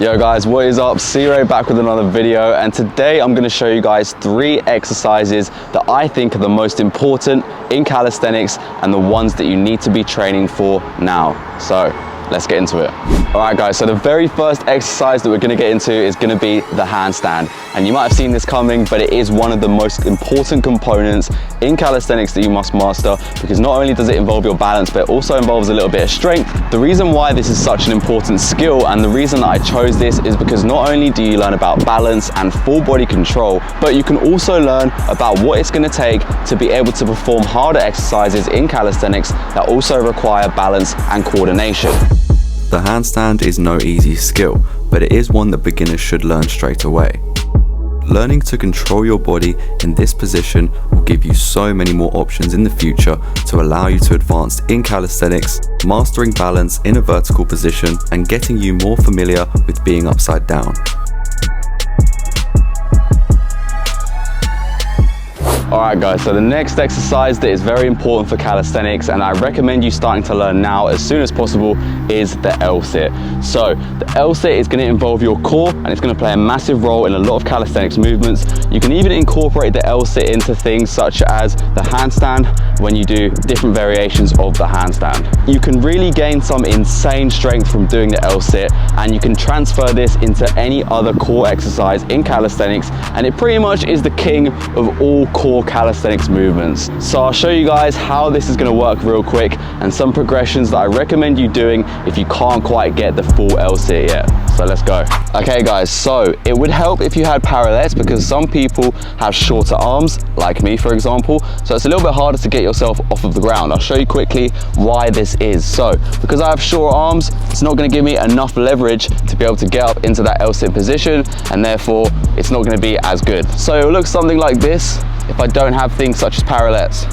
Yo guys, what is up? C-Ray back with another video, and today I'm going to show you guys 3 exercises that I think are the most important in calisthenics and the ones that you need to be training for now. So let's get into it. Alright guys, so the very first exercise that we're going to get into is going to be the handstand. And you might have seen this coming, but it is one of the most important components in calisthenics that you must master, because not only does it involve your balance, but it also involves a little bit of strength. The reason why this is such an important skill, and the reason that I chose this, is because not only do you learn about balance and full body control, but you can also learn about what it's going to take to be able to perform harder exercises in calisthenics that also require balance and coordination. The handstand is no easy skill, but it is one that beginners should learn straight away. Learning to control your body in this position will give you so many more options in the future to allow you to advance in calisthenics, mastering balance in a vertical position, and getting you more familiar with being upside down. Alright guys, so the next exercise that is very important for calisthenics, and I recommend you starting to learn now as soon as possible, is the LSIT. So the LSIT is going to involve your core, and it's going to play a massive role in a lot of calisthenics movements. You can even incorporate the LSIT into things such as the handstand when you do different variations of the handstand. You can really gain some insane strength from doing the LSIT, and you can transfer this into any other core exercise in calisthenics, and it pretty much is the king of all core calisthenics movements. So I'll show you guys how this is going to work real quick, and some progressions that I recommend you doing if you can't quite get the full LSIT yet. So let's go. Okay guys, so it would help if you had parallettes, because some people have shorter arms, like me for example, so it's a little bit harder to get yourself off of the ground. I'll show you quickly why this is. So because I have short arms, it's not going to give me enough leverage to be able to get up into that LSIT position, and therefore it's not going to be as good. So it will look something like this if I don't have things such as parallettes.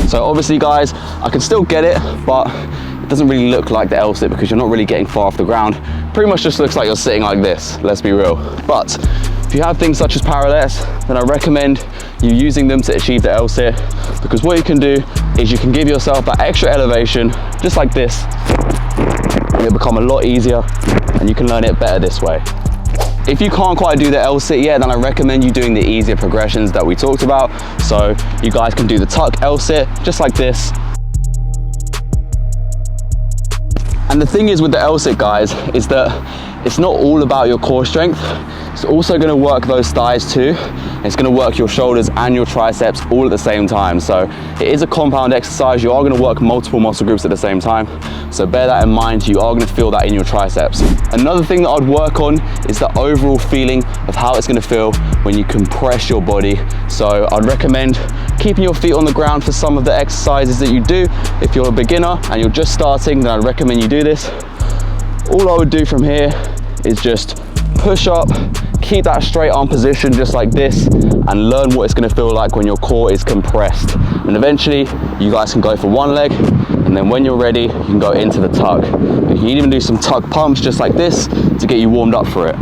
So obviously guys, I can still get it, but it doesn't really look like the LSIT because you're not really getting far off the ground. Pretty much just looks like you're sitting like this, let's be real. But if you have things such as parallettes, then I recommend you using them to achieve the LSIT, because what you can do is you can give yourself that extra elevation, just like this, and it'll become a lot easier, and you can learn it better this way. If you can't quite do the LSIT yet, then I recommend you doing the easier progressions that we talked about. So you guys can do the tuck LSIT, just like this. And the thing is with the LSIT guys, is that it's not all about your core strength. It's also going to work those thighs too. It's going to work your shoulders and your triceps all at the same time. So it is a compound exercise. You are going to work multiple muscle groups at the same time. So bear that in mind. You are going to feel that in your triceps. Another thing that I'd work on is the overall feeling of how it's going to feel when you compress your body. So I'd recommend keeping your feet on the ground for some of the exercises that you do. If you're a beginner and you're just starting, then I'd recommend you do this. All I would do from here is just push up, keep that straight arm position just like this, and learn what it's going to feel like when your core is compressed. And eventually you guys can go for one leg, and then when you're ready you can go into the tuck. You can even do some tuck pumps just like this to get you warmed up for it.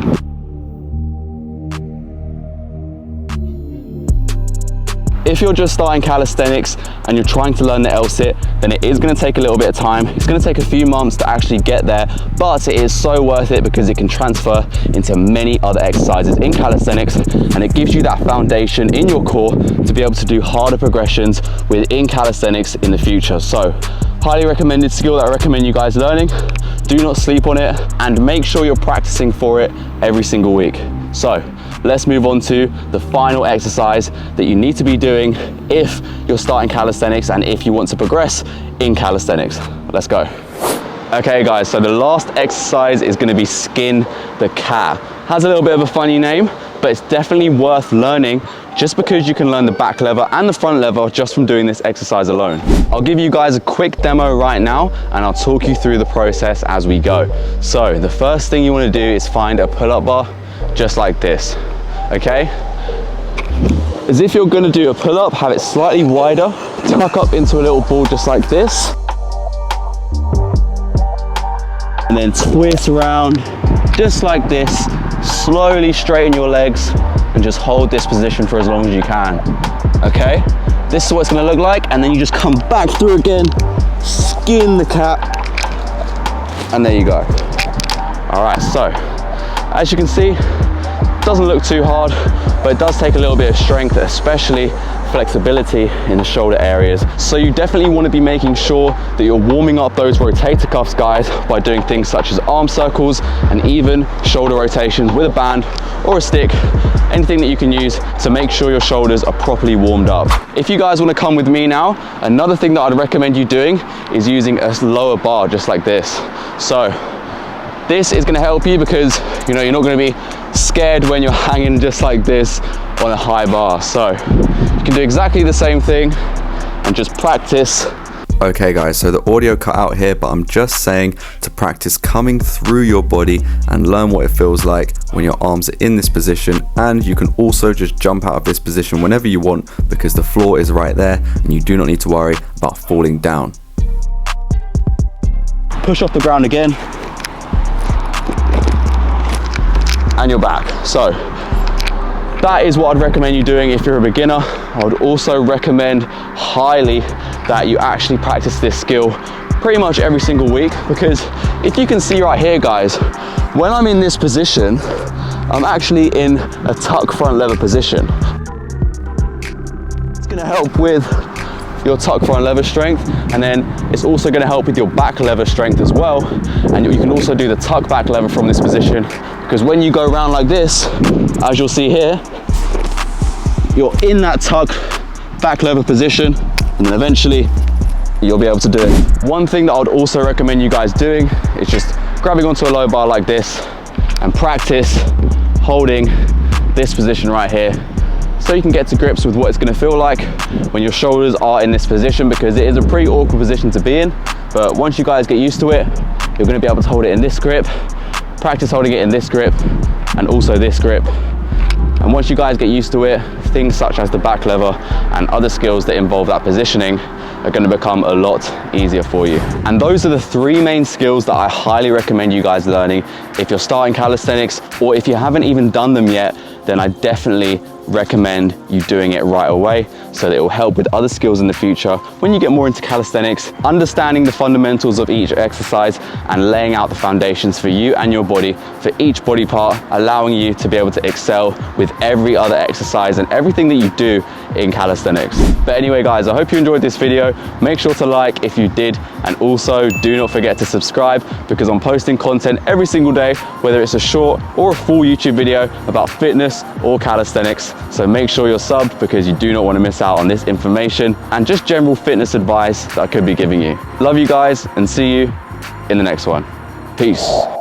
If you're just starting calisthenics and you're trying to learn the LSIT, then it is going to take a little bit of time. It's going to take a few months to actually get there, but it is so worth it because it can transfer into many other exercises in calisthenics, and it gives you that foundation in your core to be able to do harder progressions within calisthenics in the future. So highly recommended skill that I recommend you guys learning. Do not sleep on it, and make sure you're practicing for it every single week. So let's move on to the final exercise that you need to be doing if you're starting calisthenics and if you want to progress in calisthenics. Let's go. Okay guys, so the last exercise is going to be skin the cat. Has a little bit of a funny name, but it's definitely worth learning just because you can learn the back lever and the front lever just from doing this exercise alone. I'll give you guys a quick demo right now, and I'll talk you through the process as we go. So the first thing you want to do is find a pull-up bar just like this, okay? As if you're going to do a pull-up, have it slightly wider, tuck up into a little ball just like this, and then twist around just like this. Slowly straighten your legs and just hold this position for as long as you can, okay? This is what it's going to look like, and then you just come back through again, skin the cap, and there you go. All right, so as you can see, it doesn't look too hard, but it does take a little bit of strength, especially flexibility in the shoulder areas. So you definitely want to be making sure that you're warming up those rotator cuffs, guys, by doing things such as arm circles and even shoulder rotations with a band or a stick, anything that you can use to make sure your shoulders are properly warmed up. If you guys want to come with me now, another thing that I'd recommend you doing is using a lower bar just like this. So this is going to help you because you're not going to be scared when you're hanging just like this on a high bar. So you can do exactly the same thing and just practice. Okay guys, so the audio cut out here, but I'm just saying to practice coming through your body and learn what it feels like when your arms are in this position. And you can also just jump out of this position whenever you want because the floor is right there and you do not need to worry about falling down. Push off the ground again. And you're back. So that is what I'd recommend you doing if you're a beginner. I would also recommend highly that you actually practice this skill pretty much every single week, because if you can see right here, guys, when I'm in this position, I'm actually in a tuck front lever position. It's going to help with your tuck front lever strength, and then it's also going to help with your back lever strength as well. And you can also do the tuck back lever from this position, because when you go around like this, as you'll see here, you're in that tuck back lever position, and then eventually you'll be able to do it. One thing that I would also recommend you guys doing is just grabbing onto a low bar like this and practice holding this position right here, so you can get to grips with what it's going to feel like when your shoulders are in this position, because it is a pretty awkward position to be in. But once you guys get used to it, you're going to be able to hold it in this grip, practice holding it in this grip and also this grip. And once you guys get used to it, things such as the back lever and other skills that involve that positioning are going to become a lot easier for you. And those are the three main skills that I highly recommend you guys learning if you're starting calisthenics, or if you haven't even done them yet, then I definitely recommend you doing it right away, so that it will help with other skills in the future when you get more into calisthenics, understanding the fundamentals of each exercise and laying out the foundations for you and your body for each body part, allowing you to be able to excel with every other exercise and everything that you do in calisthenics. But anyway guys, I hope you enjoyed this video. Make sure to like if you did, and also do not forget to subscribe, because I'm posting content every single day, whether it's a short or a full YouTube video about fitness or calisthenics. So make sure you're subbed, because you do not want to miss out on this information and just general fitness advice that I could be giving you. Love you guys, and see you in the next one. Peace.